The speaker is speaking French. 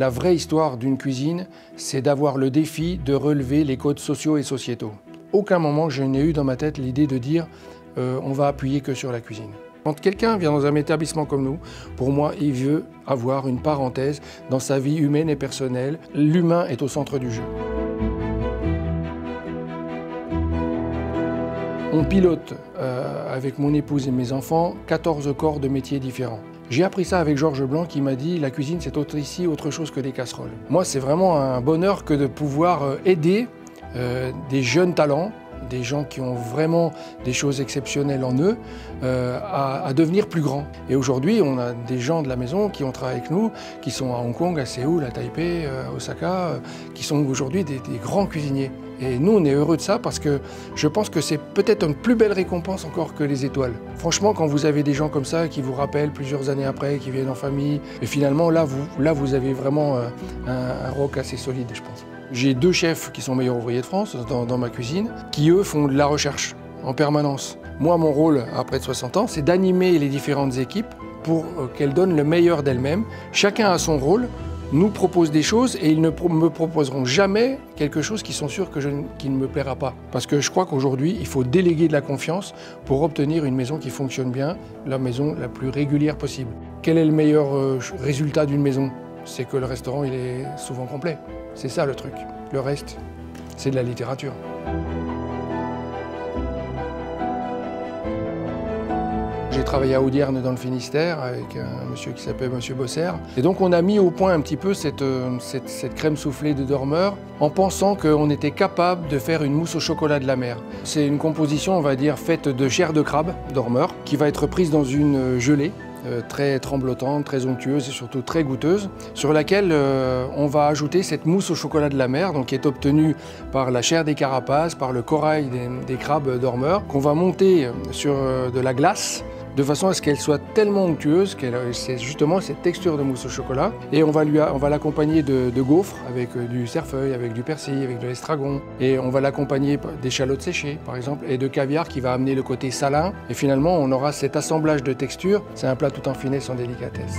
La vraie histoire d'une cuisine, c'est d'avoir le défi de relever les codes sociaux et sociétaux. Aucun moment je n'ai eu dans ma tête l'idée de dire on va appuyer que sur la cuisine. Quand quelqu'un vient dans un établissement comme nous, pour moi, il veut avoir une parenthèse dans sa vie humaine et personnelle. L'humain est au centre du jeu. On pilote, avec mon épouse et mes enfants, 14 corps de métiers différents. J'ai appris ça avec Georges Blanc qui m'a dit « la cuisine, c'est ici autre chose que des casseroles ». Moi, c'est vraiment un bonheur que de pouvoir aider des jeunes talents, des gens qui ont vraiment des choses exceptionnelles en eux, à devenir plus grands. Et aujourd'hui, on a des gens de la maison qui ont travaillé avec nous, qui sont à Hong Kong, à Séoul, à Taipei, à Osaka, qui sont aujourd'hui des grands cuisiniers. Et nous, on est heureux de ça parce que je pense que c'est peut-être une plus belle récompense encore que les étoiles. Franchement, quand vous avez des gens comme ça qui vous rappellent plusieurs années après, qui viennent en famille, et finalement, là, vous avez vraiment un roc assez solide, je pense. J'ai 2 chefs qui sont meilleurs ouvriers de France dans ma cuisine, qui eux font de la recherche en permanence. Moi, mon rôle, après 60 ans, c'est d'animer les différentes équipes pour qu'elles donnent le meilleur d'elles-mêmes. Chacun a son rôle, nous propose des choses et ils ne me proposeront jamais quelque chose qui sont sûrs qui ne me plaira pas. Parce que je crois qu'aujourd'hui, il faut déléguer de la confiance pour obtenir une maison qui fonctionne bien, la maison la plus régulière possible. Quel est le meilleur résultat d'une maison? C'est que le restaurant, il est souvent complet. C'est ça le truc. Le reste, c'est de la littérature. J'ai travaillé à Audierne dans le Finistère avec un monsieur qui s'appelle Monsieur Bosser. Et donc on a mis au point un petit peu cette crème soufflée de dormeur en pensant qu'on était capable de faire une mousse au chocolat de la mer. C'est une composition, on va dire, faite de chair de crabe dormeur qui va être prise dans une gelée très tremblotante, très onctueuse et surtout très goûteuse, sur laquelle on va ajouter cette mousse au chocolat de la mer, donc qui est obtenue par la chair des carapaces, par le corail des crabes dormeurs, qu'on va monter sur de la glace, de façon à ce qu'elle soit tellement onctueuse c'est justement cette texture de mousse au chocolat. Et on va l'accompagner de gaufres avec du cerfeuil, avec du persil, avec de l'estragon. Et on va l'accompagner d'échalotes séchées, par exemple, et de caviar qui va amener le côté salin. Et finalement, on aura cet assemblage de textures. C'est un plat tout en finesse, sans délicatesse.